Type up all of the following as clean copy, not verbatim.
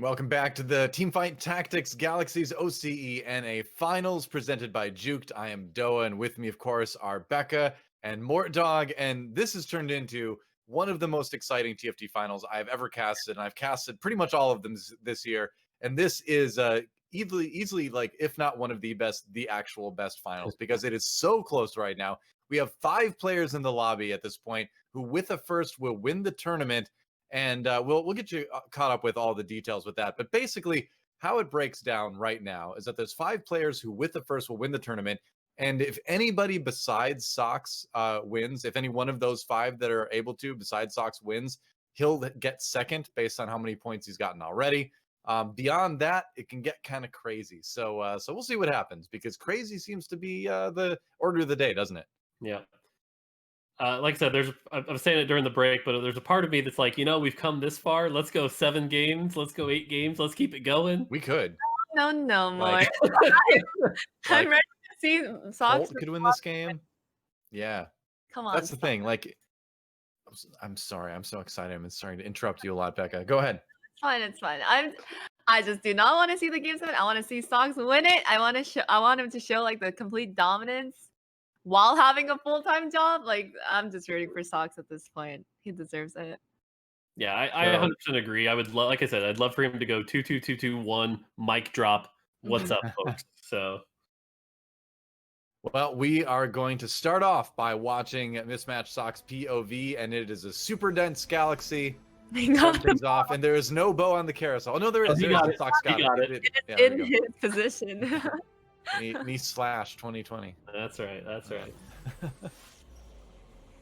Welcome back to the Teamfight Tactics Galaxies OCENA Finals presented by Juked. I am Doa, and with me, of course, are Becca and Mort Dog. And this has turned into one of the most exciting TFT finals I've ever casted. And I've casted pretty much all of them this year. And this is easily, like, if not one of the best, the actual best finals, because it is so close right now. We have 5 players in the lobby at this point who, with a first, will win the tournament. And we'll get you caught up with all the details with that. But basically, how it breaks down right now is that there's 5 players who, with the first, will win the tournament. And if anybody besides Sox wins, if any one of those 5 that are able to, besides Sox wins, he'll get second based on how many points he's gotten already. Beyond that, it can get kind of crazy. So we'll see what happens, because crazy seems to be the order of the day, doesn't it? Yeah. Like I said, I was saying it during the break, but there's a part of me that's like, we've come this far. Let's go 7 games. Let's go 8 games. Let's keep it going. We could. No, more. Like, I'm ready to see Sox. Bolt could win this game. Yeah. Come on. That's the thing. Like, I'm sorry. I'm so excited. I'm sorry to interrupt you a lot, Becca. Go ahead. It's fine. I just do not want to see the game 7. I want to see Sox win it. I want him to show like the complete dominance while having a full-time job. Like, I'm just rooting for Sox at this point. He deserves it. Yeah, I 100% agree. I would like I said, I'd love for him to go 2-2-2-2-1, mic drop. What's up, folks? So, well, we are going to start off by watching Mismatch Sox POV, and it is a super dense galaxy. Something's off, and there is no bow on the carousel. Oh no, there is. He got it. Sox got it. It's in his position. me slash 2020. That's right.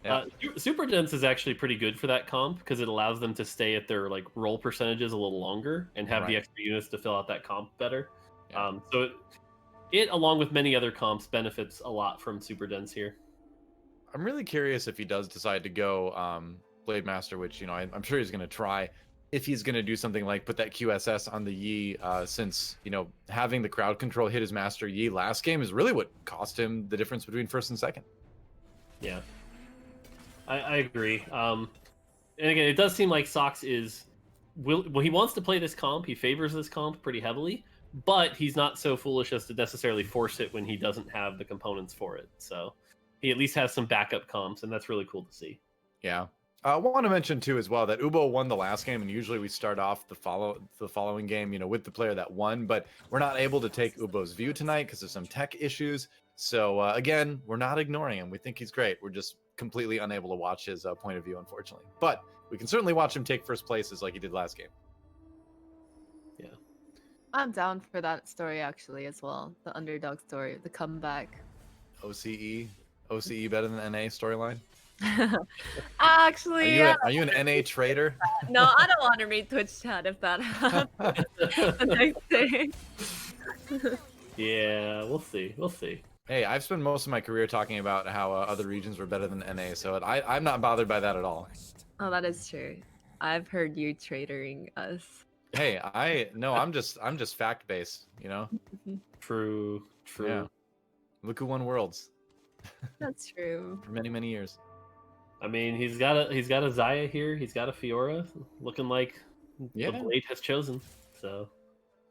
Yeah. Super dense is actually pretty good for that comp because it allows them to stay at their like roll percentages a little longer and have the extra units to fill out that comp better. Yeah. So it along with many other comps benefits a lot from super dense here. I'm really curious if he does decide to go Blade Master, which I'm sure he's going to try. If he's going to do something like put that QSS on the Yi, since having the crowd control hit his Master Yi last game is really what cost him the difference between first and second. Yeah. I agree. And again, it does seem like Sox is he wants to play this comp. He favors this comp pretty heavily, but he's not so foolish as to necessarily force it when he doesn't have the components for it. So he at least has some backup comps, and that's really cool to see. Yeah. I want to mention too as well that Ubo won the last game, and usually we start off the following game, with the player that won, but we're not able to take Ubo's view tonight because of some tech issues. So again, we're not ignoring him. We think he's great. We're just completely unable to watch his point of view, unfortunately. But we can certainly watch him take first places like he did last game. Yeah. I'm down for that story actually as well. The underdog story, the comeback. OCE better than NA storyline? Actually, are you an NA trader? No, I don't want to read Twitch chat if that happens the next day. Yeah, we'll see. Hey, I've spent most of my career talking about how other regions were better than NA, so I'm not bothered by that at all. Oh, that is true. I've heard you tradering us. Hey, I'm just fact based, True. Yeah. Look who won Worlds. That's true. For many, many years. I mean, he's got a Zaya here. He's got a Fiora, looking like the Blade has chosen. So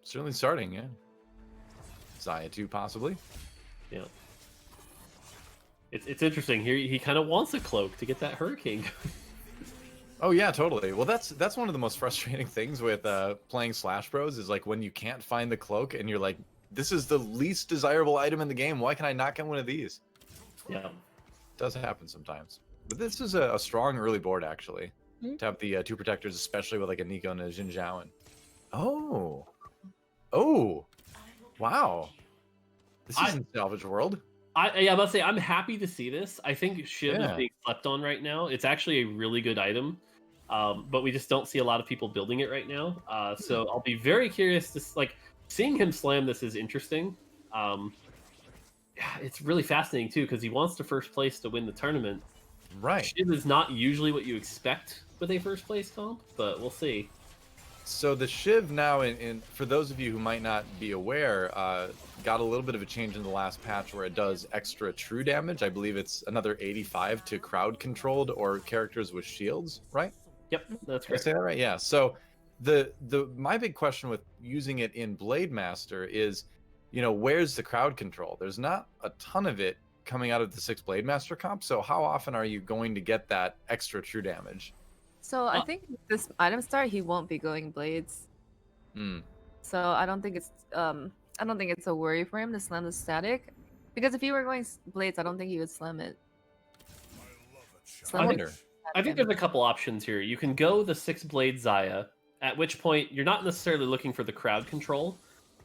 certainly starting, yeah. Zaya 2 possibly. Yeah. It's interesting here. He kind of wants a cloak to get that Hurricane. Oh yeah, totally. Well, that's one of the most frustrating things with playing Slash Bros is like when you can't find the cloak and you're like, this is the least desirable item in the game. Why can I not get one of these? Yeah, it does happen sometimes. But this is a strong early board actually, to have the 2 protectors, especially with like a Nico and a Jin Zhaoen. Oh, wow. This isn't Salvage World. I must say, I'm happy to see this. I think Shiv is being slept on right now. It's actually a really good item, but we just don't see a lot of people building it right now. So I'll be very curious to seeing him slam this is interesting. It's really fascinating too because he wants to first place to win the tournament. Right. Shiv is not usually what you expect with a first place comp, but we'll see. So the Shiv now, for those of you who might not be aware, got a little bit of a change in the last patch where it does extra true damage. I believe it's another 85 to crowd controlled or characters with shields, right? Yep, that's Did I say that right? Yeah. So My big question with using it in Blade Master is, where's the crowd control? There's not a ton of it coming out of the 6 Blade Master comp. So how often are you going to get that extra true damage? So I think this item start he won't be going blades. So I don't think it's a worry for him to slam the static, because if he were going blades, I don't think he would slam it. I think there's a couple options here. You can go the 6 blade Zaya, at which point you're not necessarily looking for the crowd control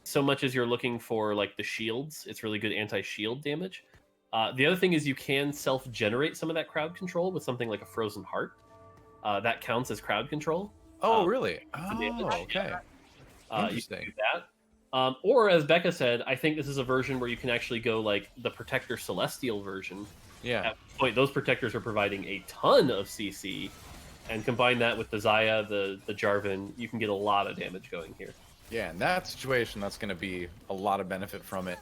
so much as you're looking for like the shields. It's really good anti-shield damage. The other thing is you can self-generate some of that crowd control with something like a Frozen Heart. That counts as crowd control. Oh, really? Oh, okay. Interesting. You can do that. Or as Becca said, I think this is a version where you can actually go like the Protector Celestial version. Yeah. At which point, those protectors are providing a ton of CC, and combine that with the Zaya, the Jarvan, you can get a lot of damage going here. Yeah, in that situation, that's going to be a lot of benefit from it.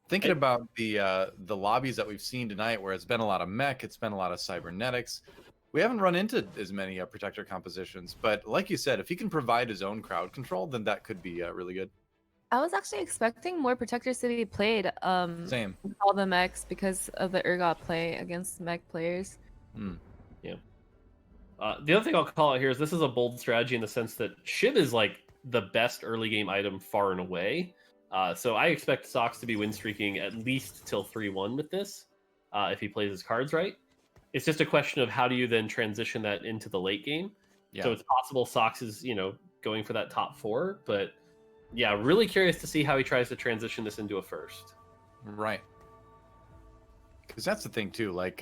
Thinking about the lobbies that we've seen tonight, where it's been a lot of mech, it's been a lot of cybernetics. We haven't run into as many protector compositions, but like you said, if he can provide his own crowd control, then that could be really good. I was actually expecting more protectors to be played. Same. With all the mechs because of the Urgot play against mech players. Yeah. The other thing I'll call out here is this is a bold strategy in the sense that Shiv is like the best early game item far and away. So I expect Sox to be win streaking at least till 3-1 with this, if he plays his cards right. It's just a question of how do you then transition that into the late game. Yeah. So it's possible Sox is, going for that top 4, but yeah, really curious to see how he tries to transition this into a first. Right. Because that's the thing too. Like,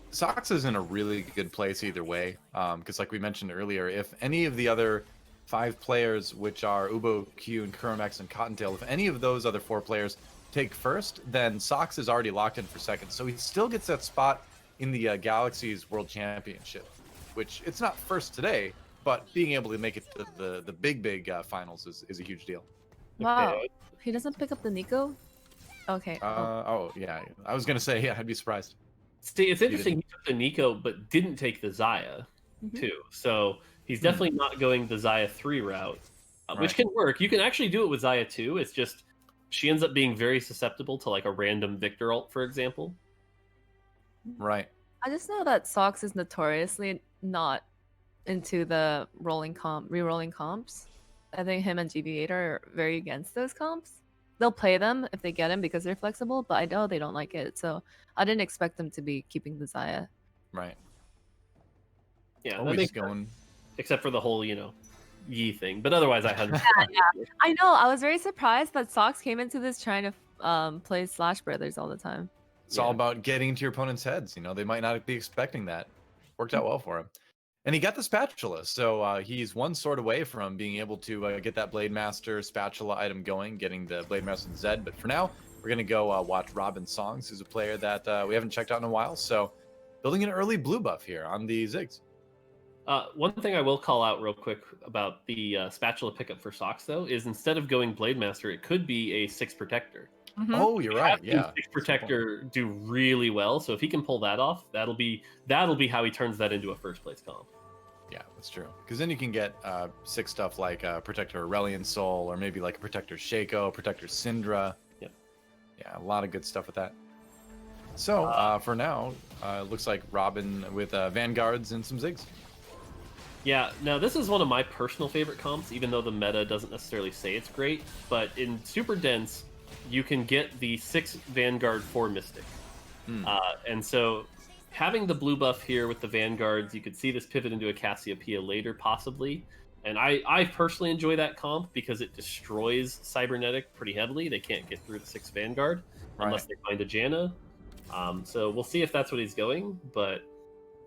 Sox is in a really good place either way. Because like we mentioned earlier, if any of the other 5 players, which are Ubo, Q, and Kuromax and Cottontail, if any of those other 4 players take first, then Sox is already locked in for second. So he still gets that spot in the Galaxies World Championship, which it's not first today, but being able to make it to the big finals is a huge deal. Wow. He doesn't pick up the Nico? Okay. Oh, yeah. I was going to say, yeah, I'd be surprised. See, it's interesting he took the Nico, but didn't take the Zaya, too. So he's definitely not going the Zaya 3 route, which can work. You can actually do it with Zaya 2. It's just she ends up being very susceptible to like a random Victor ult, for example. Right. I just know that Sox is notoriously not into the re-rolling comps. I think him and GB8 are very against those comps. They'll play them if they get them because they're flexible, but I know they don't like it, so I didn't expect them to be keeping the Zaya. Right. Yeah, always going. Except for the whole, Yi thing, but otherwise I had. Yeah. I know. I was very surprised that Sox came into this trying to play Slash Brothers all the time. It's all about getting into your opponent's heads. They might not be expecting that. Worked out well for him. And he got the spatula, so he's one sword away from being able to get that Blade Master spatula item going, getting the Blade Master Zed. But for now, we're going to go watch Robin Songs, who's a player that we haven't checked out in a while. So building an early blue buff here on the Ziggs. One thing I will call out real quick about the spatula pickup for Sox, though, is instead of going Blade Master, it could be a 6 protector. Mm-hmm. Oh, you're right. Yeah, 6 protector do really well. So if he can pull that off, that'll be how he turns that into a first place comp. Yeah, that's true. Because then you can get 6 stuff like Protector Aurelian Soul, or maybe like a Protector Shaco, Protector Syndra. Yep. Yeah, a lot of good stuff with that. So for now, looks like Robin with Vanguards and some Ziggs. Yeah, now this is one of my personal favorite comps, even though the meta doesn't necessarily say it's great. But in Super Dense, you can get the 6 Vanguard 4 Mystic. And so having the blue buff here with the Vanguards, you could see this pivot into a Cassiopeia later, possibly. And I personally enjoy that comp because it destroys Cybernetic pretty heavily. They can't get through the 6 Vanguard unless they find a Janna. So we'll see if that's what he's going. But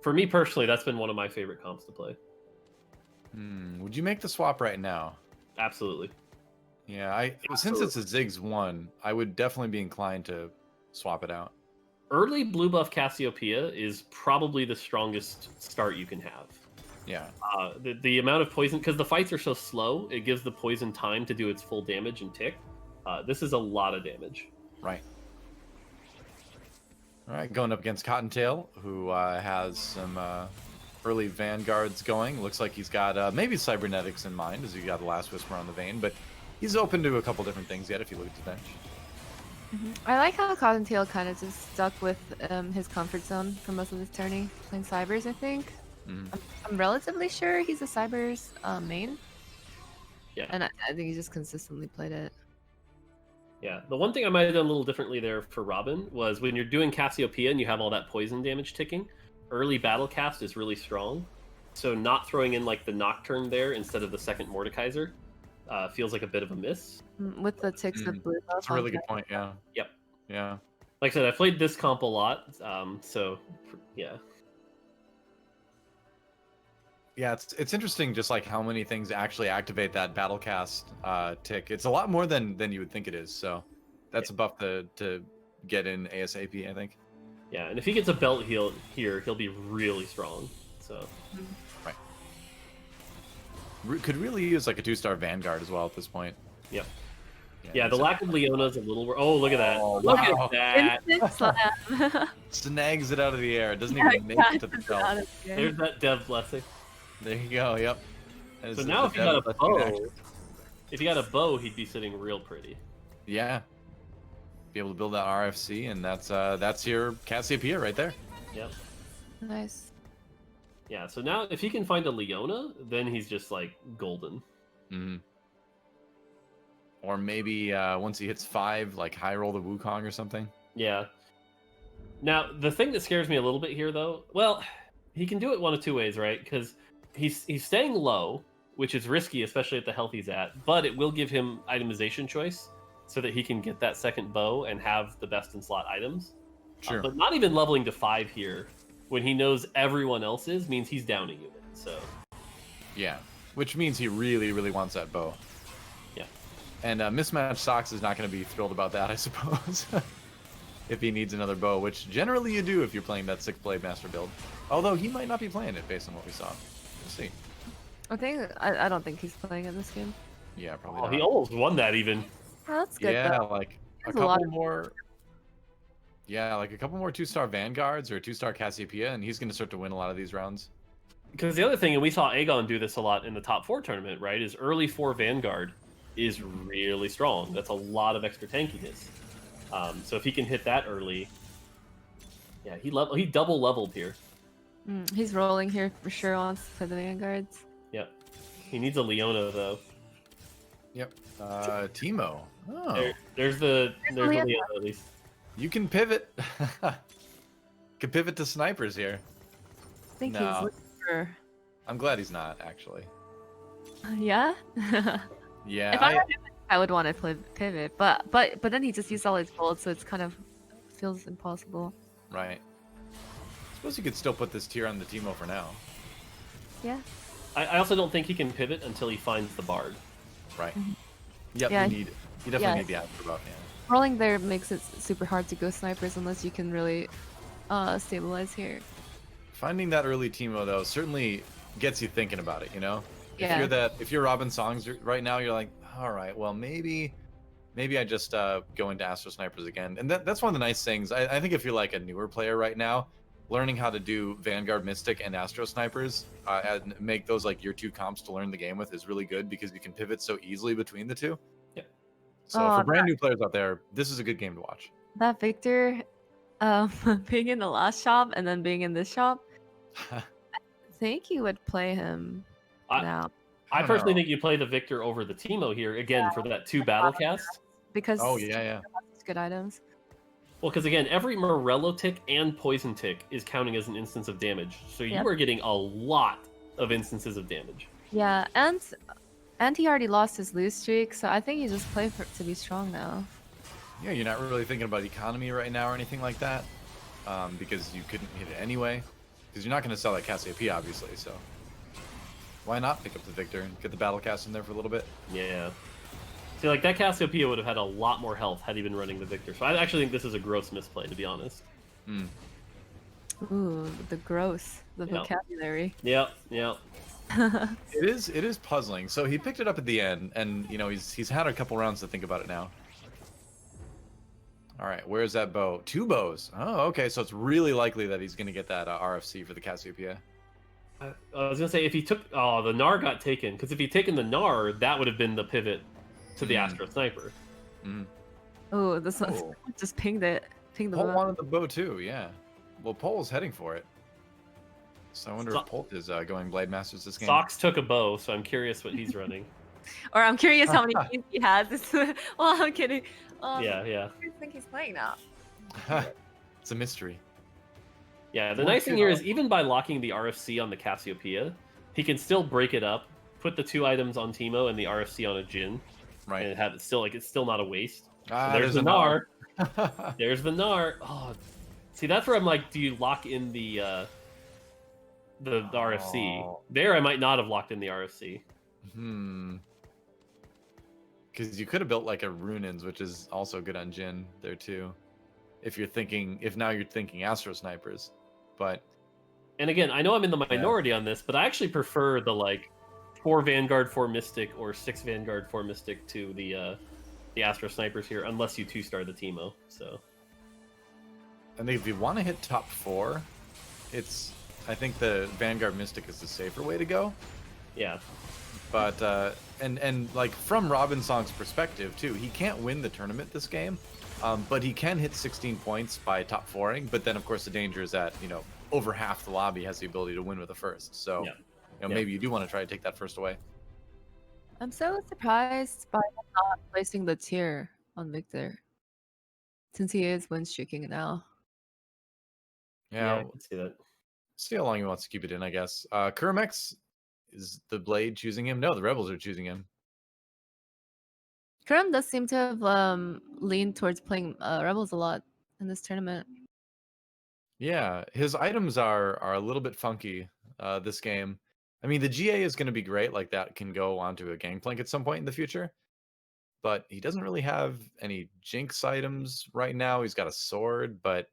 for me personally, that's been one of my favorite comps to play. Would you make the swap right now? Absolutely. Yeah, since it's a Ziggs 1, I would definitely be inclined to swap it out. Early blue buff Cassiopeia is probably the strongest start you can have. Yeah. The amount of poison, because the fights are so slow, it gives the poison time to do its full damage and tick. This is a lot of damage. Right. All right, going up against Cottontail, who has some early vanguards going. Looks like he's got maybe cybernetics in mind, as he got the last whisper on the vein, but he's open to a couple different things yet if you look at the bench. I like how Cottontail kind of just stuck with his comfort zone for most of his tourney, playing Cybers, I think. I'm relatively sure he's a Cybers main. Yeah. And I think he just consistently played it. Yeah, the one thing I might have done a little differently there for Robin was when you're doing Cassiopeia and you have all that poison damage ticking, early battle cast is really strong. So not throwing in like the Nocturne there instead of the second Mordekaiser feels like a bit of a miss. With the ticks of blue. That's a really good point, yeah. Yep. Yeah. Like I said, I played this comp a lot, so yeah. Yeah, it's interesting just like how many things actually activate that battlecast tick. It's a lot more than you would think it is. So that's a buff to get in ASAP, I think. Yeah, and if he gets a belt heal here, he'll be really strong. So right. Could really use like a 2-star Vanguard as well at this point. Yep. Yeah, the lack of Leona's a little. Oh, look at that! Oh, look wow. at that! Instant slam. Snags it out of the air. It doesn't even make it to the belt. There's that dev blessing. There you go. Yep. So now, if you got a bow, he'd be sitting real pretty. Yeah. Be able to build that RFC, and that's your Cassiopeia right there. Yep. Nice. Yeah. So now, if he can find a Leona, then he's just like golden. Mm-hmm. Or maybe once he hits 5, like high roll the Wukong or something. Yeah. Now, the thing that scares me a little bit here, though, well, he can do it one of two ways, right? Because he's staying low, which is risky, especially at the health he's at, but it will give him itemization choice so that he can get that second bow and have the best in slot items. Sure. But not even leveling to 5 here, when he knows everyone else is, means he's downing you. So. Yeah, which means he really, really wants that bow. Yeah. And Mismatched Socks is not going to be thrilled about that, I suppose. If he needs another bow, which generally you do if you're playing that 6 Blade Master build. Although he might not be playing it based on what we saw. We'll see. I don't think he's playing in this game. Yeah, probably Oh, not. he almost won that even. Oh, that's good. Yeah, though. like a There's a lot couple of- more. Yeah, like a couple more 2-star Vanguards or 2-star Cassiopeia, and he's going to start to win a lot of these rounds. Because the other thing, and we saw Aegon do this a lot in the top 4 tournament, right, is early 4 Vanguard is really strong. That's a lot of extra tankiness. So if he can hit that early, yeah, he double leveled here. He's rolling here for sure on for the Vanguards. Yep. He needs a Leona though. Yep. Teemo. Oh. There's the Leona. Leona at least. You can pivot. Can pivot to snipers here. I think No. he's looking for. I'm glad he's not, actually. Yeah. Yeah. If I were him, I would want to pivot, but then he just used all his gold, so it's kind of feels impossible. Right. Suppose you could still put this tier on the Teemo for now. Yeah. I also don't think he can pivot until he finds the Bard. Right. Yep, Yeah, you definitely need the Astro buff, yeah. Rolling there makes it super hard to go snipers unless you can really stabilize here. Finding that early Teemo though certainly gets you thinking about it, you know? Yeah. If you're Robin Songs right now, you're like, all right, well maybe I just go into Astro Snipers again. And that's one of the nice things. I think if you're like a newer player right now, learning how to do Vanguard Mystic and Astro Snipers and make those like your 2 comps to learn the game with is really good because you can pivot so easily between the 2. Yeah. So for brand new players out there, this is a good game to watch. That Victor, being in the last shop and then being in this shop, I think you would play him now. I personally think you play the Victor over the Teemo here again for that 2 battle cast. Because Oh yeah. good items. Well, because again, every Morello tick and poison tick is counting as an instance of damage, so you Yep. are getting a lot of instances of damage. Yeah, and he already lost his lose streak, so I think you just play to be strong now. Yeah, you're not really thinking about economy right now or anything like that, because you couldn't hit it anyway. Because you're not going to sell that Cassiopeia, obviously. So why not pick up the Victor and get the battle cast in there for a little bit? Yeah. See, like that Cassiopeia would have had a lot more health had he been running the Victor. So I actually think this is a gross misplay, to be honest. Ooh, the gross, the vocabulary. Yep. It is puzzling. So he picked it up at the end, and you know he's had a couple rounds to think about it now. All right, where's that bow? 2 bows. Oh, okay. So it's really likely that he's going to get that RFC for the Cassiopeia. I was gonna say if he took, oh, the Gnar got taken, because if he'd taken the Gnar, that would have been the pivot to the Astro Sniper. Oh, this one Oh. just pinged it. Pinged the Polt bow. wanted the bow too, yeah. Well, Polt's heading for it. So I wonder if Polt is going Blade Masters this game. Sox took a bow, so I'm curious what he's running. Or I'm curious how many games he has. Well, I'm kidding. Yeah. Who do you think he's playing now? It's a mystery. Yeah, the nice thing here is even by locking the RFC on the Cassiopeia, he can still break it up, put the 2 items on Teemo and the RFC on a Jhin, Right. and have it still like it's still not a waste. Ah, So there's the Gnar. Gnar. There's the Gnar. Oh, see, that's where I'm like, do you lock in the RFC? Oh. There, I might not have locked in the RFC. Because you could have built like a Runins, which is also good on Jhin there too. If now you're thinking Astro Snipers, but And again, I know I'm in the minority on this, but I actually prefer the like 4 Vanguard, 4 Mystic, or 6 Vanguard, 4 Mystic to the Astro Snipers here, unless you 2-star the Teemo. So, and if you want to hit top 4, I think the Vanguard Mystic is the safer way to go. yeah. But and like from Robinsong's perspective too, he can't win the tournament this game, but he can hit 16 points by top 4ing. But then of course the danger is that over half the lobby has the ability to win with a first. So maybe you do want to try to take that first away. I'm so surprised by him not placing the tier on Victor, since he is win streaking now. Yeah, I can see that. See how long he wants to keep it in, I guess. Kermex, is the Blade choosing him? No, the Rebels are choosing him. Kurum does seem to have leaned towards playing Rebels a lot in this tournament. Yeah, his items are a little bit funky this game. I mean, the GA is going to be great, like that can go onto a Gangplank at some point in the future. But he doesn't really have any Jinx items right now. He's got a sword, but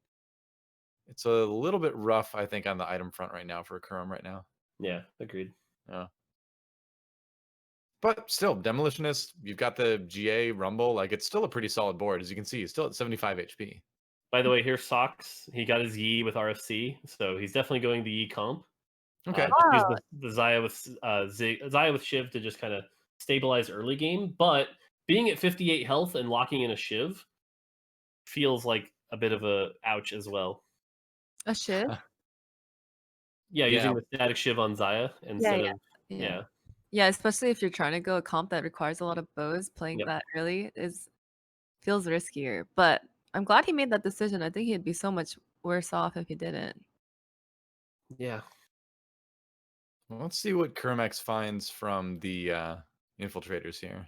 it's a little bit rough, I think, on the item front right now for Kurum right now. Yeah, agreed. Yeah. But still, Demolitionist, you've got the GA Rumble, like it's still a pretty solid board. As you can see, he's still at 75 HP. By the way, here's Sox. He got his Yi with RFC, so he's definitely going the Yi comp. Okay. Use the Xayah with Xayah with Shiv to just kind of stabilize early game, but being at 58 health and locking in a Shiv feels like a bit of a ouch as well. A Shiv? Yeah, using the static Shiv on Xayah instead of Yeah, especially if you're trying to go a comp that requires a lot of bows, playing that early feels riskier. But I'm glad he made that decision. I think he'd be so much worse off if he didn't. Yeah. Well, let's see what Kermex finds from the infiltrators here.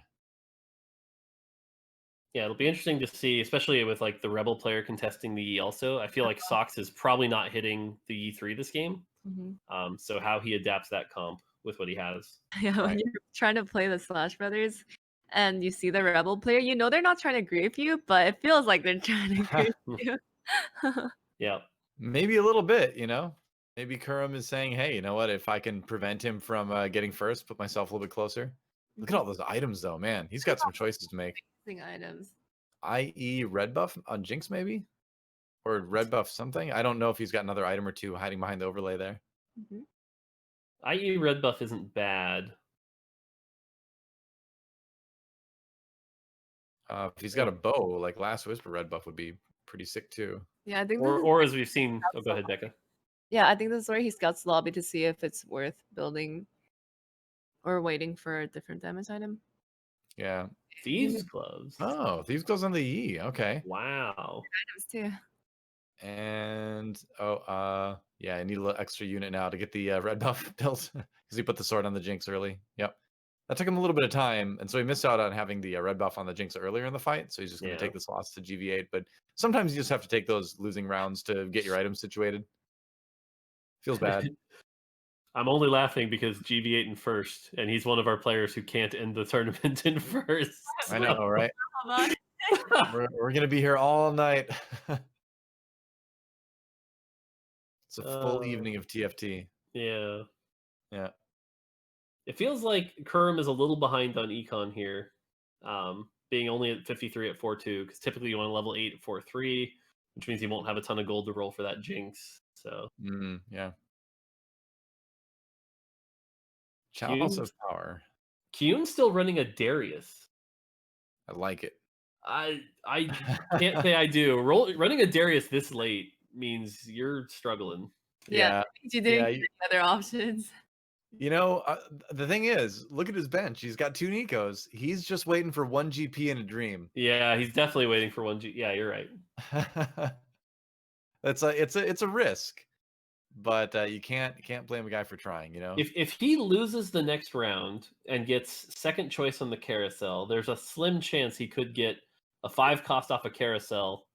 Yeah, it'll be interesting to see, especially with like the Rebel player contesting the Yi also. I feel like Sox is probably not hitting the E3 this game. So how he adapts that comp with what he has. Yeah, when you're trying to play the Slash Brothers and you see the Rebel player, they're not trying to grief you, but it feels like they're trying to grief you. Yeah. Maybe a little bit, Maybe Kurum is saying, hey, you know what? If I can prevent him from getting first, put myself a little bit closer. Look at all those items, though, man. He's got some choices to make. Items. I.e. red buff on Jinx, maybe? Or red buff something? I don't know if he's got another item or two hiding behind the overlay there. IE red buff isn't bad. If he's got a bow, like Last Whisper red buff would be pretty sick too. Yeah, I think or as we've seen. Oh, go ahead, Becca. Yeah, I think this is where he scouts lobby to see if it's worth building or waiting for a different damage item. Yeah. Thieves gloves. Oh, Thieves gloves on the Yi. Okay. Wow. Items too. And yeah, I need a little extra unit now to get the red buff built because he put the sword on the Jinx early. Yep. That took him a little bit of time, and so he missed out on having the red buff on the Jinx earlier in the fight, so he's just going to take this loss to GV8. But sometimes you just have to take those losing rounds to get your items situated. Feels bad. I'm only laughing because GV8 in first, and he's one of our players who can't end the tournament in first. I know, right? we're going to be here all night. It's a full evening of TFT. Yeah. Yeah. It feels like Kurum is a little behind on Econ here, being only at 53 at 4-2, because typically you want to level 8 at 4-3, which means you won't have a ton of gold to roll for that Jinx. So yeah. Chalice of Power. Kyun's still running a Darius. I like it. I can't say I do. Running a Darius this late means you're struggling. Yeah, you didn't yeah, get any other options. You know, the thing is, look at his bench. He's got 2 Nikos. He's just waiting for 1 GP in a dream. Yeah, he's definitely waiting for 1 G. Yeah, you're right. It's a risk, but you can't blame a guy for trying. You know, If he loses the next round and gets second choice on the carousel, there's a slim chance he could get a 5 cost off a carousel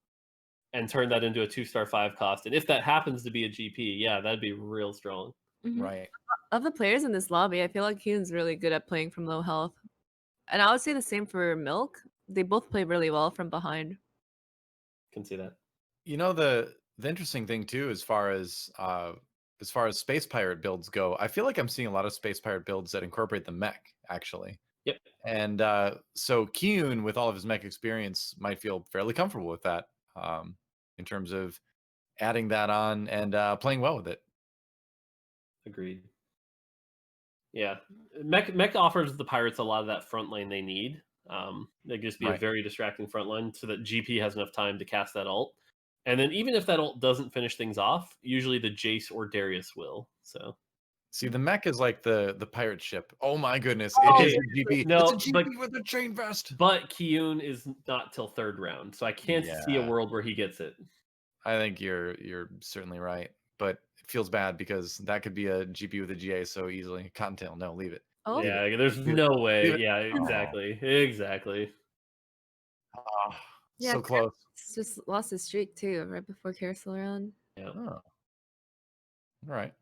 and turn that into a 2-star 5 cost. And if that happens to be a GP, yeah, that'd be real strong. right? Of the players in this lobby, I feel like Hyun's really good at playing from low health. And I would say the same for Milk. They both play really well from behind. Can see that. You know, the interesting thing too, as far as Space Pirate builds go, I feel like I'm seeing a lot of Space Pirate builds that incorporate the mech actually. Yep. And so Kyun, with all of his mech experience, might feel fairly comfortable with that in terms of adding that on and playing well with it. Agreed. Yeah, mech offers the Pirates a lot of that front line they need. They just be a very distracting front line so that GP has enough time to cast that ult. And then even if that ult doesn't finish things off, usually the Jace or Darius will. So see, the mech is like the pirate ship. Oh my goodness, Oh, it is a GP. no, it's a GP with a chain vest. But Kyun is not till 3rd round, so I can't see a world where he gets it. I think you're certainly right, but it feels bad because that could be a GP with a GA so easily. Cottontail, no, leave it. Oh, Yeah, there's no way. it. Yeah, exactly. Oh, yeah, so close. just lost his streak too, right before carousel round. Yeah. Oh. All right.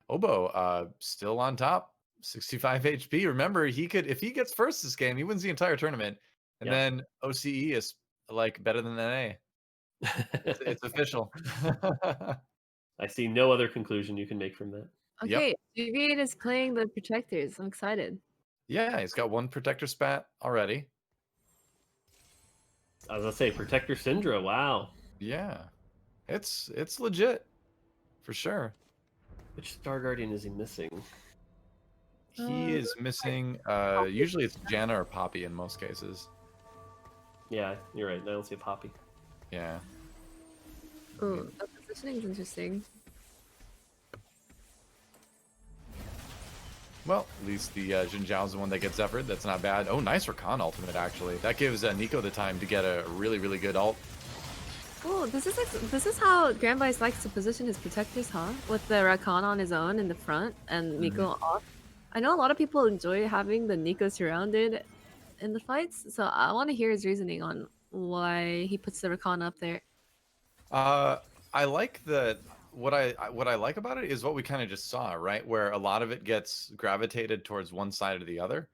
Obo, still on top, 65 HP. Remember, he could, if he gets first this game, he wins the entire tournament. And then OCE is like better than NA. It's official. I see no other conclusion you can make from that. Okay, GV8 is playing the Protectors. I'm excited. Yeah, he's got 1 Protector spat already. I was gonna say Protector Syndra. Wow. Yeah, it's legit for sure. Which Star Guardian is he missing? He is missing. Usually it's Janna or Poppy in most cases. Yeah, you're right. I don't see a Poppy. Yeah. Ooh, the positioning is interesting. Well, at least the Jin Zhao's the one that gets Zephyr. That's not bad. Oh, nice Rakan ultimate, actually. That gives Nico the time to get a really, really good ult. Oh, this is how Grandvice likes to position his Protectors, huh? With the Rakan on his own in the front and Nico off. I know a lot of people enjoy having the Nico surrounded in the fights, so I want to hear his reasoning on why he puts the Rakan up there. I like the what I like about it is what we kind of just saw, right? Where a lot of it gets gravitated towards one side or the other.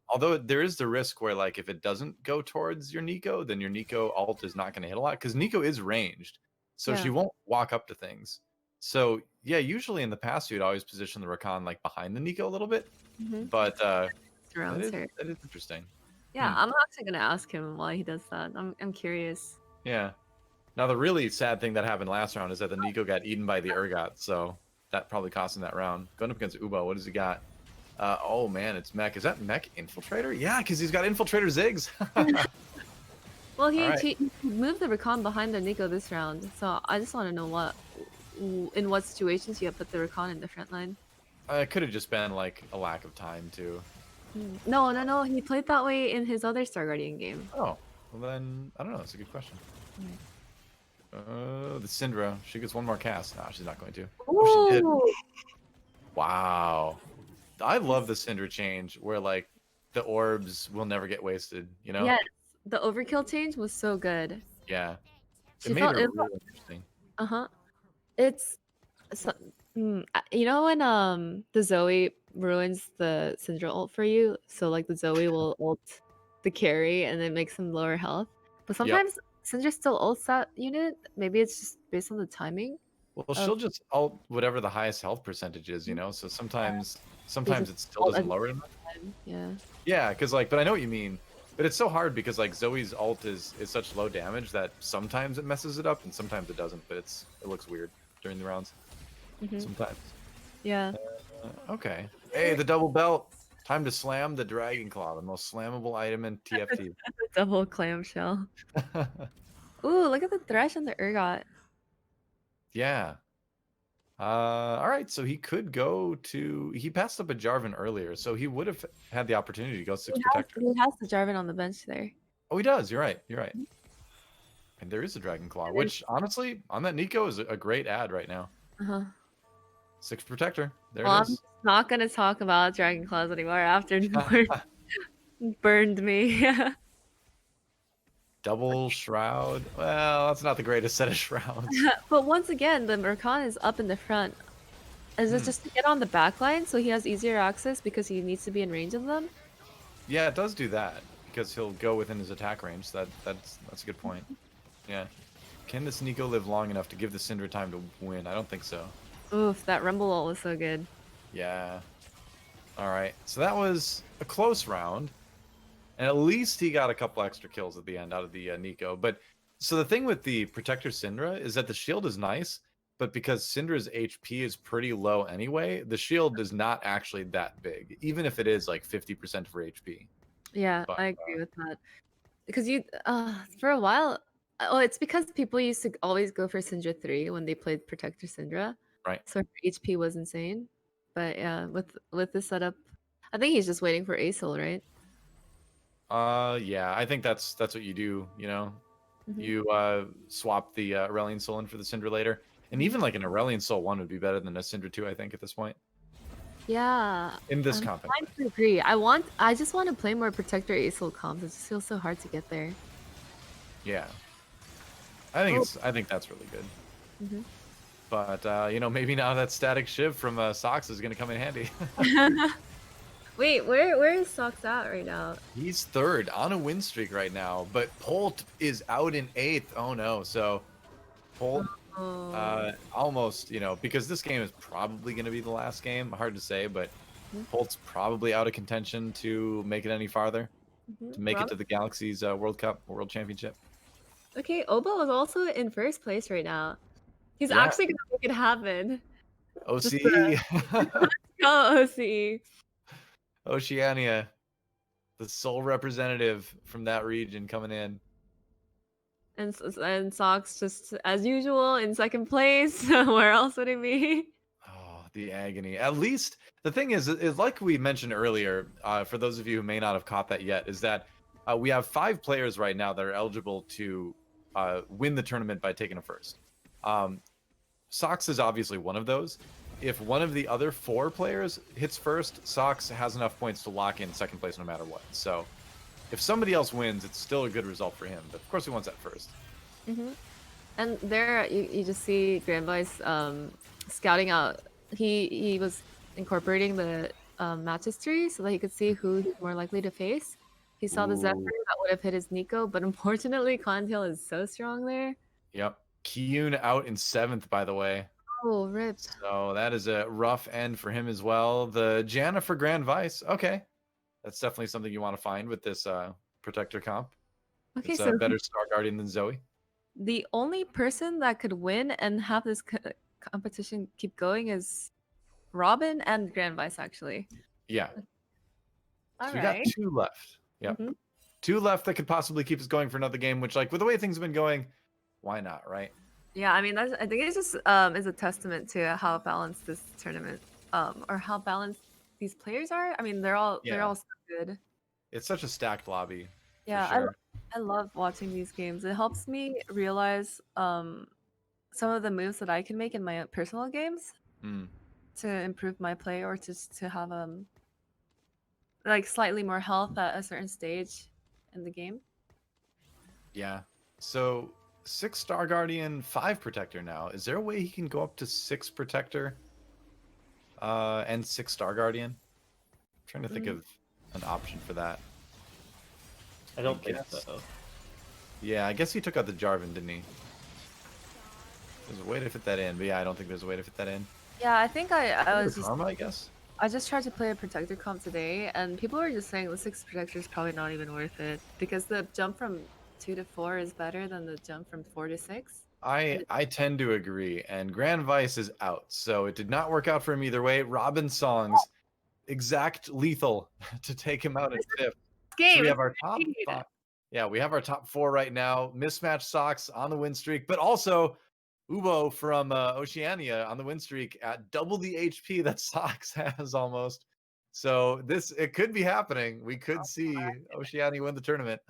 Although there is the risk where, like, if it doesn't go towards your Nico, then your Nico ult is not going to hit a lot because Nico is ranged, so she won't walk up to things. So yeah, usually in the past you'd always position the Rakan like behind the Nico a little bit, but that is interesting. Yeah, I'm actually gonna ask him why he does that. I'm curious. Yeah. Now the really sad thing that happened last round is that the Nico got eaten by the Urgot, so that probably cost him that round. Going up against Ubo, what does he got? Oh man, it's Mech. Is that Mech Infiltrator? Yeah, because he's got Infiltrator Ziggs. Well, he moved the Rakan behind the Nico this round, so I just want to know in what situations you have put the Rakan in the front line. It could have just been like a lack of time too. No. He played that way in his other Star Guardian game. Oh, well then I don't know. That's a good question. The Syndra. She gets 1 more cast. No, she's not going to. Oh, she did. Wow. I love the Syndra change where like the orbs will never get wasted, you know? Yes, the overkill change was so good. Yeah. She it made felt her really interesting. It's you know when the Zoe ruins the Syndra ult for you, so like the Zoe will ult the carry and it makes him lower health. But sometimes Syndra still ults that unit. Maybe it's just based on the timing. Well, she'll just ult whatever the highest health percentage is, you know? So sometimes it still doesn't lower enough. Yeah, because like, but I know what you mean. But it's so hard because like Zoe's ult is such low damage that sometimes it messes it up and sometimes it doesn't. But it looks weird during the rounds. Sometimes. Yeah. Okay. Hey, the double belt. Time to slam the Dragon Claw, the most slammable item in TFT. Double clamshell. Ooh, look at the Thresh and the Urgot. Yeah. All right, so he could go to... He passed up a Jarvan earlier, so he would have had the opportunity to go 6 Protector. He has the Jarvan on the bench there. Oh, he does. You're right. You're right. And there is a Dragon Claw, which, honestly, on that Nico is a great ad right now. 6 Protector. There it is. I'm not going to talk about Dragon Claws anymore after Nord burned me. Double Shroud. Well, that's not the greatest set of shrouds. But once again, the Mercon is up in the front. Is it just to get on the back line so he has easier access because he needs to be in range of them? Yeah, it does do that because he'll go within his attack range. So that's a good point. Yeah. Can this Nico live long enough to give the Syndra time to win? I don't think so. Oof, that Rumble ult was so good. Yeah. All right. So that was a close round. And at least he got a couple extra kills at the end out of the Nico. But so the thing with the Protector Syndra is that the shield is nice, but because Syndra's HP is pretty low anyway, the shield is not actually that big, even if it is like 50% of her HP. Yeah, I agree with that. Because for a while, it's because people used to always go for Syndra 3 when they played Protector Syndra. Right. So her HP was insane. But yeah, with this setup, I think he's just waiting for ASOL, right? Yeah, I think that's what you do, you know. You swap the Aurelion Soul in for the Syndra later. And even like an Aurelion Soul 1 would be better than a Syndra 2, I think, at this point. Yeah. In this comp. I agree. I just want to play more Protector ASOL comps. It just feels so hard to get there. Yeah. I think that's really good. But you know, maybe now that static shiv from Sox is gonna come in handy. Wait, where is Sox at right now? He's 3rd on a win streak right now, but Polt is out in 8th. Oh no, so Polt almost, you know, because this game is probably going to be the last game. Hard to say, but Polt's probably out of contention to make it any farther, to make it to the Galaxies World Cup, World Championship. Okay, Oba is also in 1st place right now. He's actually going to make it happen. OCE. Go OCE. Oceania, the sole representative from that region coming in. And Sox just as usual in 2nd place. Where else would it be? Oh, the agony. At least the thing is like we mentioned earlier, for those of you who may not have caught that yet, is that we have 5 players right now that are eligible to win the tournament by taking a first. Sox is obviously one of those. If one of the other 4 players hits first, Sox has enough points to lock in 2nd place no matter what. So if somebody else wins, it's still a good result for him. But of course, he wants that first. And there, you just see Grandboy's scouting out. He was incorporating the match history so that he could see who he's more likely to face. He saw the Zephyr that would have hit his Nico, but unfortunately, Cottontail is so strong there. Yep. Kiyun out in 7th, by the way. Oh, rip. So that is a rough end for him as well. The Janna for Grand Vice. Okay. That's definitely something you want to find with this Protector comp. Okay, it's so a better Star Guardian than Zoe. The only person that could win and have this competition keep going is Robin and Grand Vice, actually. Yeah. All so we right. got 2 left. Yep. 2 left that could possibly keep us going for another game, which, like, with the way things have been going, why not, right? Yeah, I mean, I think it's just is a testament to how balanced this tournament, or how balanced these players are. I mean, they're all so good. It's such a stacked lobby. Yeah, sure. I love watching these games. It helps me realize some of the moves that I can make in my personal games to improve my play, or just to have like slightly more health at a certain stage in the game. Yeah. So 6 Star Guardian, 5 Protector now. Is there a way he can go up to 6 Protector and 6 Star Guardian? I'm trying to think of an option for that. I don't think so. Yeah, I guess he took out the Jarvan, didn't he? There's a way to fit that in, but yeah, I don't think there's a way to fit that in. Yeah, I think I was just... Karma, I guess? I just tried to play a Protector comp today, and people were just saying the 6 Protector is probably not even worth it, because the jump from 2 to 4 is better than the jump from 4 to 6. I tend to agree, and Grand Vice is out, so it did not work out for him either way. Robin Songs exact lethal to take him out at fifth. Game. So we is have our top crazy. 5. Yeah, we have our top 4 right now. Mismatch Sox on the win streak, but also Ubo from Oceania on the win streak at double the HP that Sox has almost. So it could be happening. We could see Oceania win the tournament.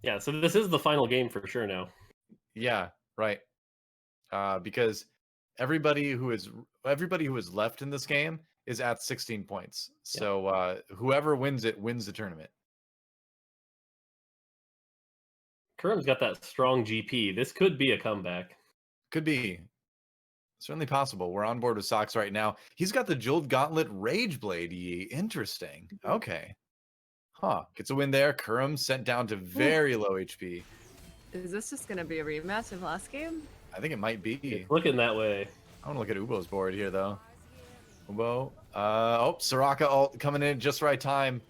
Yeah, so this is the final game for sure now. Yeah, right. Because everybody who is left in this game is at 16 points. Yeah. So whoever wins it wins the tournament. Kerm's got that strong GP. This could be a comeback. Could be. Certainly possible. We're on board with Sox right now. He's got the Jeweled Gauntlet Rage Blade. Interesting. Okay. Huh. Gets a win there. Kurum sent down to very low HP. Is this just gonna be a rematch of last game? I think it might be. It's looking that way. I want to look at Ubo's board here, though. Ubo. Oh, Soraka ult coming in at just right time.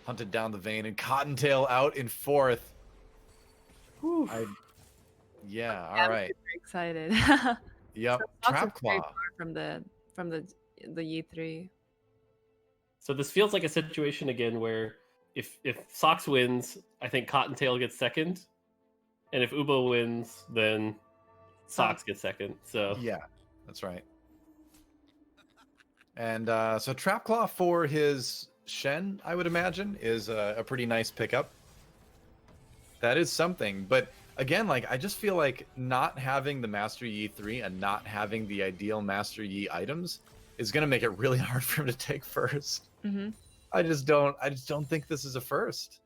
Hunted down the vein, and Cottontail out in 4th. Yeah, all right. Super excited. Yep. So Sox Trap is very Claw. far from the E3. So this feels like a situation again where if Sox wins, I think Cottontail gets second, and if Ubo wins, then Sox gets second. So Yeah, that's right. And so Trap Claw for his Shen, I would imagine, is a pretty nice pickup. That is something, but again, like I just feel like not having the Master Yi 3 and not having the ideal Master Yi items is going to make it really hard for him to take first. Mm-hmm. I just don't think this is a first.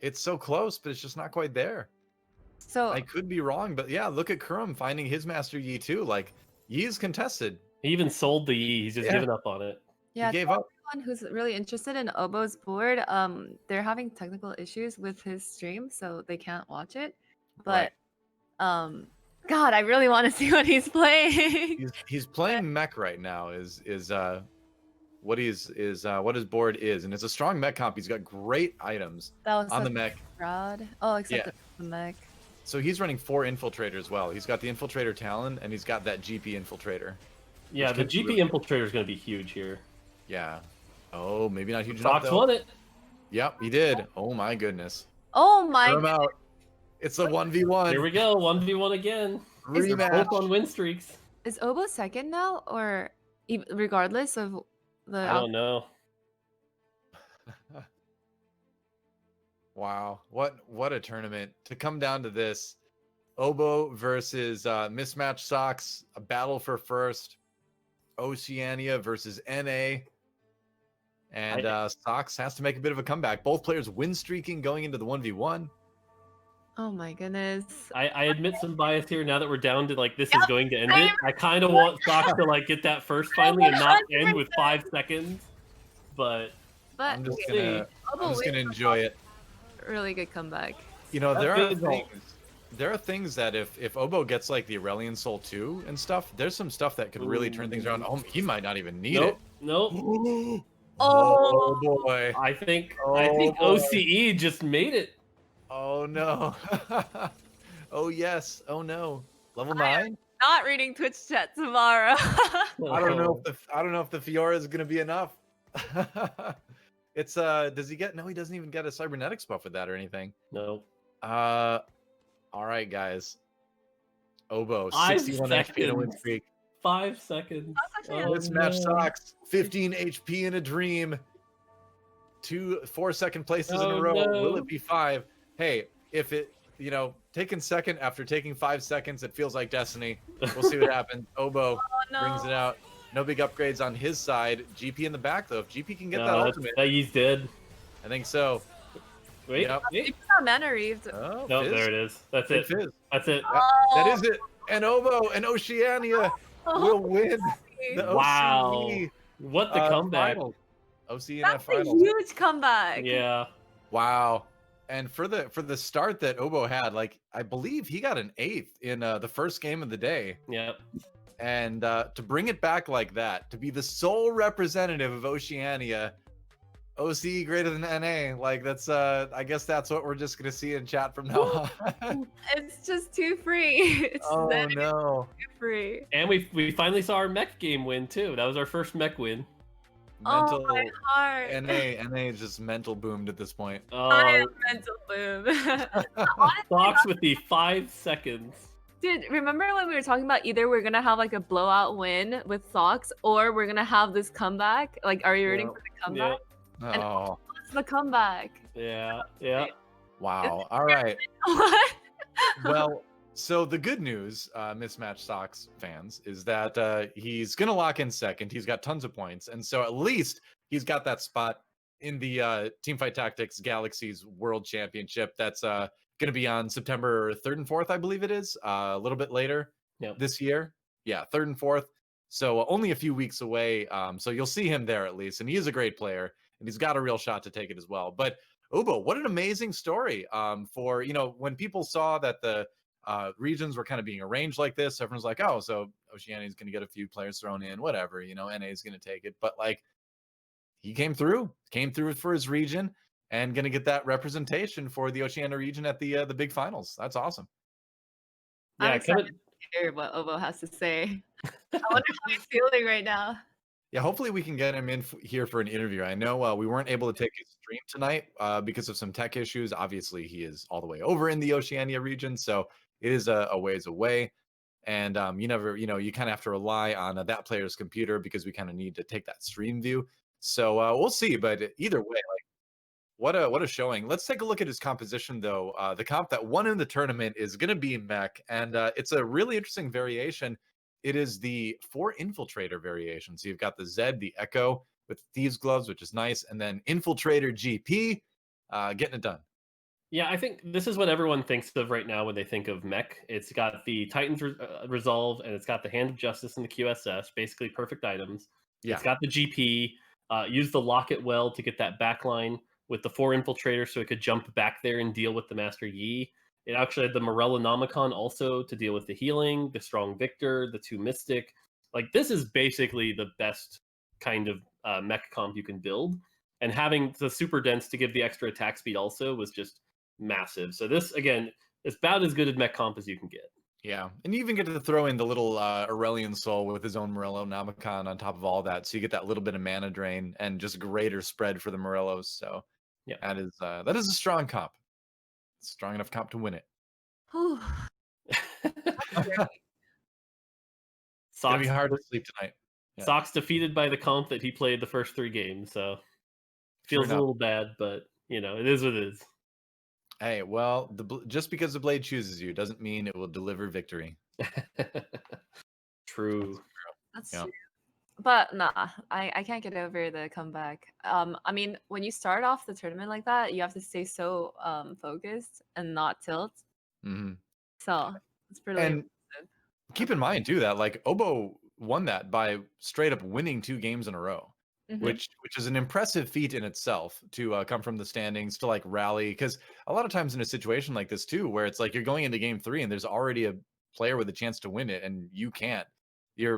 It's so close, but it's just not quite there. So I could be wrong, but yeah, look at Kurum finding his Master Yi too. Like Yi is contested. he even sold the Yi. He's just given up on it. yeah, He gave to up. everyone who's really interested in Obo's board, they're having technical issues with his stream, so they can't watch it. But God, I really want to see what he's playing. He's playing mech right now. Is what his board is, and it's a strong mech comp. He's got great items That was on the such mech. Rod. Oh, except Yeah. the mech. So he's running 4 infiltrator as well. He's got the infiltrator talon, and he's got that GP infiltrator. Yeah, Which the could be GP really- infiltrator is going to be huge here. Yeah. Oh, maybe not huge enough Sox though. won it. Yep, he did. Oh my goodness. Oh my! Throw him out. It's a 1v1 Here we go. 1v1 again. rematch. Both on win streaks. Is Obo second now, or regardless of the? I don't know. Wow, what a tournament to come down to this. Obo versus Mismatch Sox, a battle for first. Oceania versus NA. And Sox has to make a bit of a comeback. Both players win streaking going into the 1v1. Oh my goodness! I admit some bias here now that we're down to like this is going to end it. I kind of want Sox to like get that first finally and not end with 5 seconds. But But I'm just we'll gonna see. Obo I'm just gonna wins. enjoy it. Really good comeback. You know, That's there are good result. things that if Obo gets like the Aurelion Soul 2 and stuff, there's some stuff that could really turn things around. Oh, he might not even need nope, it. nope. Oh boy. I think Oh, boy. OCE just made it. Oh no. Oh yes. Oh no. Level 9? Not reading Twitch chat tomorrow. I don't know if the Fiora is gonna be enough. It's does he get? No, he doesn't even get a cybernetics buff with that or anything. No. All right, guys. Obo, 5 61 HP in a win seconds. streak. 5 seconds. Oh, This match no. sucks. 15 HP in a dream. 4 second places in a Oh, row. no. Will it be 5? Hey, if it, taking second after taking 5 seconds, it feels like destiny. We'll see what happens. Obo brings it out. No big upgrades on his side. GP in the back, though. If GP can get that ultimate, That he's dead. I think so. Wait, Yep. wait. It's not mana reaved. Oh, No, Fizz. there it is. That's Big it. Fizz. That's it. That is it. And Obo and Oceania will win the Wow. OCE What the comeback. final. OCENA That's a finals. huge comeback. Yeah. Wow. And for the start that Obo had, like I believe he got an 8th in the first game of the day. Yep. And to bring it back like that, to be the sole representative of Oceania, OCE greater than NA, like that's I guess that's what we're just gonna see in chat from now on. It's just too free. It's Oh literally no. too free. And we finally saw our mech game win too. That was our first mech win. Oh, Mental my heart. NA is just mental boomed at this point. I Oh, am mental boom. Honestly, Sox with the 5 seconds. dude, remember when we were talking about either we're gonna have like a blowout win with Sox or we're gonna have this comeback? Like, are you rooting Yeah. for the comeback? And Oh, what's the comeback? Yeah. Yeah. wow. All right. What? Well, so the good news, Mismatch Sox fans, is that he's going to lock in second. He's got tons of points. And so at least he's got that spot in the Teamfight Tactics Galaxies World Championship. That's going to be on September 3rd and 4th, I believe it is, a little bit later Yep. this year. Yeah, 3rd and 4th. So only a few weeks away. So you'll see him there at least. And he is a great player. And he's got a real shot to take it as well. But Ubo, what an amazing story for, when people saw that the regions were kind of being arranged like this, everyone's like, oh, so Oceania is going to get a few players thrown in, whatever, NA is going to take it. But like, he came through for his region and going to get that representation for the Oceania region at the big finals. That's awesome. I'm Yeah, excited Kevin. to hear what Obo has to say. I wonder how he's feeling right now. Yeah, hopefully we can get him in here for an interview. I know we weren't able to take his stream tonight because of some tech issues. Obviously, he is all the way over in the Oceania region, so it is a ways away. And you never, you kind of have to rely on that player's computer because we kind of need to take that stream view. So we'll see. But either way, like what a showing. Let's take a look at his composition, though. The comp that won in the tournament is going to be Mech, and it's a really interesting variation. It is the 4 Infiltrator variation. So you've got the Zed, the Echo with Thieves Gloves, which is nice, and then Infiltrator GP getting it done. Yeah, I think this is what everyone thinks of right now when they think of mech. It's got the Titans Resolve, and it's got the Hand of Justice and the QSS, basically perfect items. Yeah. It's got the GP. Use the Locket Well to get that backline with the 4 Infiltrators so it could jump back there and deal with the Master Yi. It actually had the Morellonomicon also to deal with the healing, the Strong Victor, the 2 Mystic. Like, this is basically the best kind of mech comp you can build. And having the Super Dense to give the extra attack speed also was just massive. So this, again, is about as good a mech comp as you can get. Yeah, and you even get to throw in the little Aurelian Soul with his own Morellonomicon on top of all that, so you get that little bit of mana drain and just greater spread for the Morellos. So yeah, that is a strong comp. Strong enough comp to win it. Whew. It's gonna be hard to sleep tonight. Yeah. Sox defeated by the comp that he played the first 3 games, so feels a little bad, but it is what it is. Hey, well, just because the blade chooses you doesn't mean it will deliver victory. True. That's true. But nah, I can't get over the comeback. I mean, when you start off the tournament like that, you have to stay so focused and not tilt. Mm-hmm. So it's pretty impressive. Keep in mind too that like Obo won that by straight up winning 2 games in a row. Mm-hmm. which is an impressive feat in itself to come from the standings to like rally, because a lot of times in a situation like this too, where it's like you're going into game 3 and there's already a player with a chance to win it and you can't,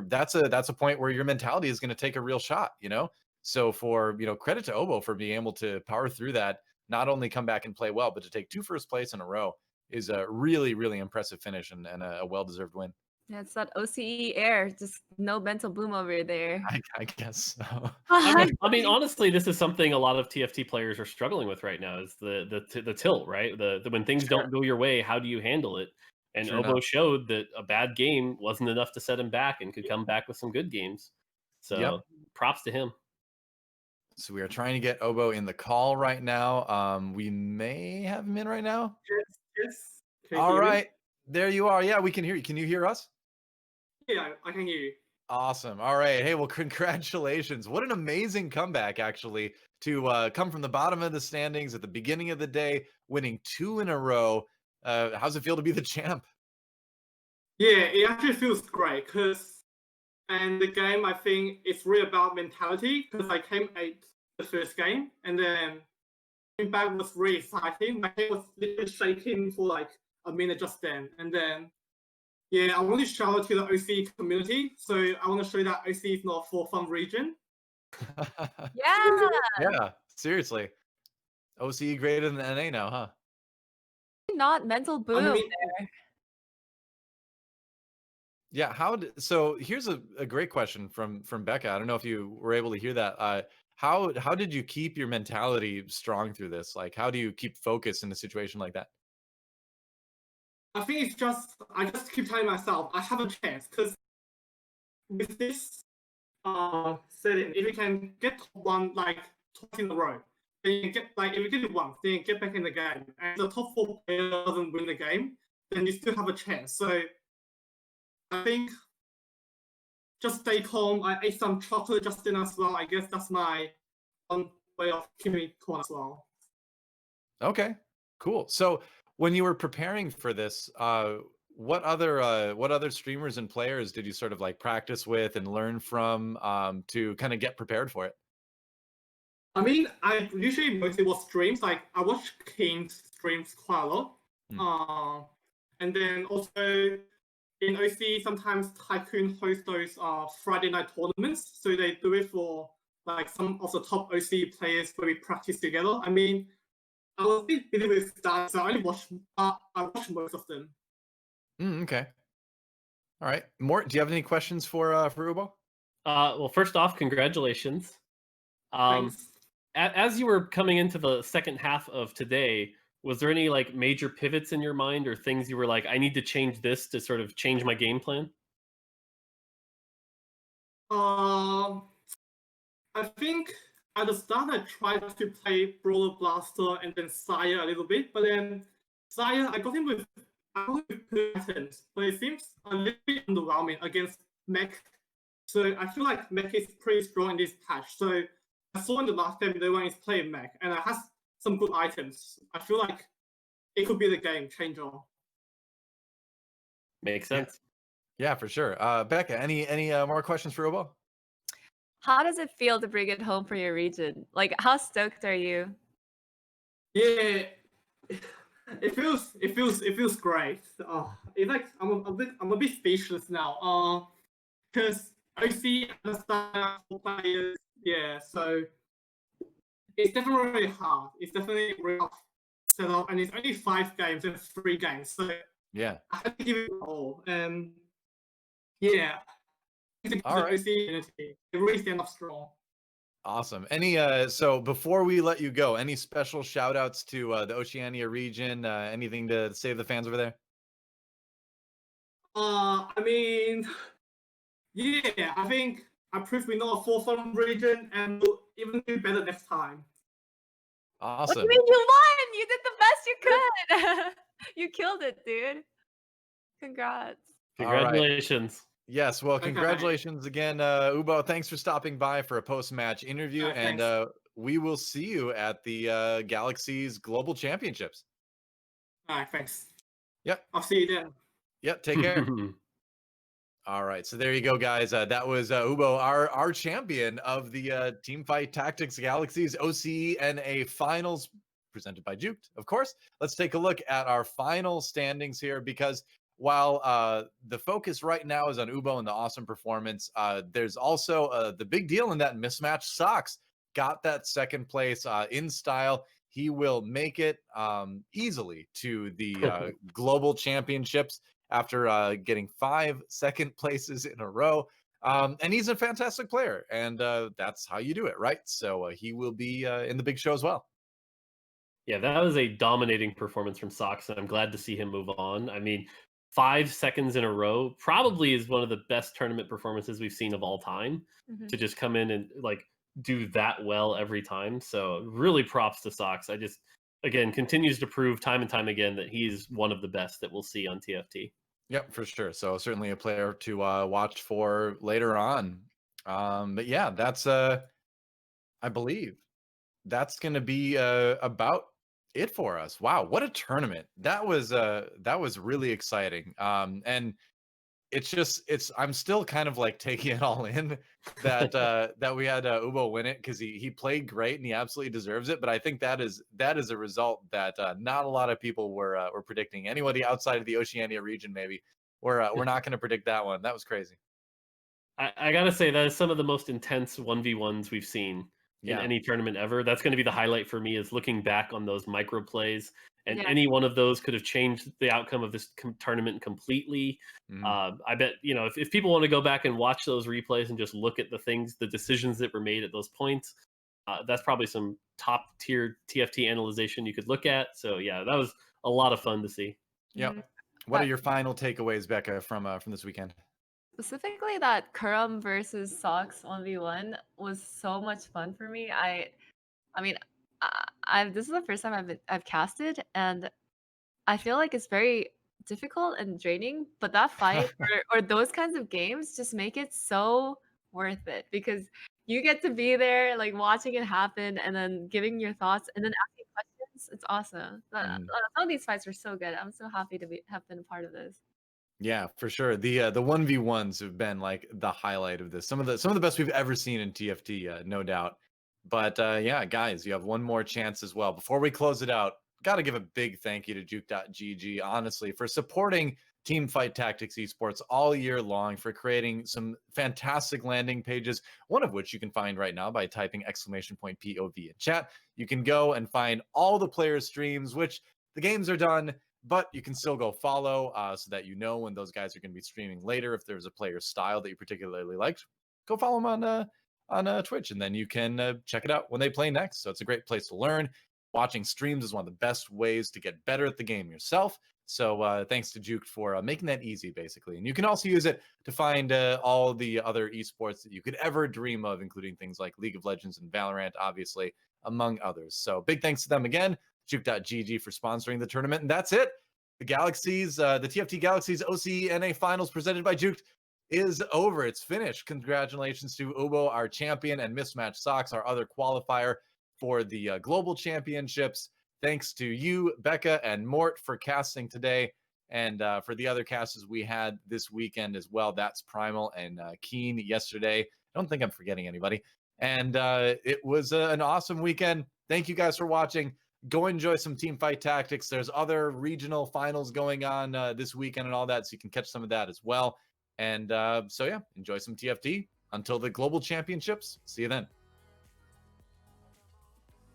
that's a point where your mentality is going to take a real shot, so for credit to Obo for being able to power through that, not only come back and play well, but to take 2 first place in a row is a really, really impressive finish and a well-deserved win. Yeah, it's that OCE air, just no mental boom over there. I guess so. I mean, honestly, this is something a lot of TFT players are struggling with right now. Is the tilt, right? The when things don't go your way, how do you handle it? And Obo showed that a bad game wasn't enough to set him back, and could come back with some good games. So props to him. So we are trying to get Obo in the call right now. We may have him in right now. Yes. All right, there you are. Yeah, we can hear you. Can you hear us? Yeah, I can hear you. Awesome. All right. Hey, well, congratulations. What an amazing comeback, actually, to come from the bottom of the standings at the beginning of the day, winning 2 in a row. How's it feel to be the champ? Yeah, it actually feels great and the game, I think it's really about mentality, because I came 8th the first game, and then coming back was really exciting. My head was literally shaking for like a minute just then, and then I want to shout out to the OC community. So I want to show you that OC is not for fun region. Yeah, seriously. OC greater than NA now, huh? Not mental boom there. Yeah, so here's a great question from Becca. I don't know if you were able to hear that. How did you keep your mentality strong through this? Like, how do you keep focus in a situation like that? I think it's just I just keep telling myself I have a chance because with this setting, if you can get top one like twice in a row, then you get like if you get it once, then you get back in the game, and the top 4 player doesn't win the game, then you still have a chance. So I think just stay calm. I ate some chocolate just then as well. I guess that's my one way of keeping it calm as well. Okay, cool. So when you were preparing for this, what other streamers and players did you sort of like practice with and learn from to kind of get prepared for it? I mean, I usually mostly watch streams. Like I watch King's streams quite a lot. And then also in OC, sometimes Tycoon hosts those Friday night tournaments. So they do it for like some of the top OC players where we practice together. I mean, I was a bit busy with that, so I watch most of them. Okay. All right. Mort, do you have any questions for Ubo? Well, first off, congratulations. Thanks. As you were coming into the second half of today, was there any like major pivots in your mind or things you were like, I need to change this to sort of change my game plan? I think at the start I tried to play Brawler Blaster and then Sire a little bit, but then Sire I got him with items, but it seems a little bit underwhelming against Mech. So I feel like Mech is pretty strong in this patch. So I saw in the last game everyone is playing Mech, and it has some good items. I feel like it could be the game changer. Makes sense. Yeah, for sure. Becca, any more questions for Ubo? How does it feel to bring it home for your region? Like, how stoked are you? Yeah, it feels great. It's like I'm a bit speechless now. Because I see understand players. Yeah, so it's definitely hard. It's definitely rough setup, and it's only 5 games and 3 games. So Yeah. I have to give it all. And yeah, All right. it really stand up strong. Awesome. Any so before we let you go, any special shout outs to the Oceania region? Anything to save the fans over there? I mean, yeah, I think I proved we know a 4-1 region and we'll even do better next time. What do Awesome. you mean you won? You did the best you could. You killed it, dude. Congrats. All right. Congratulations. Yes, well, Okay. congratulations again, Ubo. Thanks for stopping by for a post-match interview, and Thanks. we will see you at the Galaxies Global Championships. All right, thanks. Yep. I'll see you then. Yep, take care. All right, so there you go, guys. That was Ubo, our champion of the Teamfight Tactics Galaxies OCENA Finals, presented by Juked, of course. Let's take a look at our final standings here, because while the focus right now is on Ubo and the awesome performance, there's also the big deal in that mismatch. Sox got that second place in style. He will make it easily to the global championships after getting 5 second places in a row. And he's a fantastic player, and that's how you do it, right? So he will be in the big show as well. Yeah, that was a dominating performance from Sox, and I'm glad to see him move on. I mean, 5 seconds in a row probably is one of the best tournament performances we've seen of all time. To just come in and like do that well every time. So really props to Sox. I just, again, continues to prove time and time again that he's one of the best that we'll see on TFT. Yep, for sure. So certainly a player to watch for later on. But yeah, that's I believe that's going to be about it for us. Wow, what a tournament. That was really exciting. And I'm still kind of like taking it all in that that we had Ubo win it, because he played great and he absolutely deserves it. But I think that is a result that not a lot of people were predicting. Anybody outside of the Oceania region, maybe we're not going to predict that one. That was crazy. I gotta say that is some of the most intense 1v1s we've seen in any tournament ever. That's going to be the highlight for me, is looking back on those micro plays, and Yeah. any one of those could have changed the outcome of this tournament completely. I bet, if people want to go back and watch those replays and just look at the decisions that were made at those points, that's probably some top tier TFT analyzation you could look at. So yeah, that was a lot of fun to see. Yep. Mhm. What are But- your final takeaways, Becca, from this weekend? Specifically, that Kurum versus Sox 1v1 was so much fun for me. I mean, this is the first time I've casted, and I feel like it's very difficult and draining. But that fight or those kinds of games just make it so worth it, because you get to be there, like watching it happen, and then giving your thoughts, and then asking questions. It's awesome. Some of these fights were so good. I'm so happy to have been a part of this. Yeah, for sure. The 1v1s have been like the highlight of this. Some of the best we've ever seen in TFT, no doubt. But yeah, guys, you have one more chance as well. Before we close it out, got to give a big thank you to Juke.gg, honestly, for supporting Teamfight Tactics Esports all year long, for creating some fantastic landing pages, one of which you can find right now by typing !POV in chat. You can go and find all the players' streams, which the games are done, but you can still go follow so that you know when those guys are going to be streaming later. If there's a player style that you particularly liked, go follow them on Twitch, and then you can check it out when they play next. So it's a great place to learn. Watching streams is one of the best ways to get better at the game yourself. So thanks to Juke for making that easy, basically. And you can also use it to find all the other esports that you could ever dream of, including things like League of Legends and Valorant, obviously, among others. So big thanks to them again, Juke.gg, for sponsoring the tournament. And that's it. The TFT Galaxies OCENA Finals presented by Juke is over. It's finished. Congratulations to Ubo, our champion, and Mismatch Sox, our other qualifier for the Global Championships. Thanks to you, Becca, and Mort for casting today, and for the other casters we had this weekend as well. That's Primal and Keen yesterday. I don't think I'm forgetting anybody. And it was an awesome weekend. Thank you guys for watching. Go enjoy some Teamfight Tactics. There's other regional finals going on this weekend and all that, so you can catch some of that as well. And so yeah, enjoy some TFT until the Global Championships. See you then.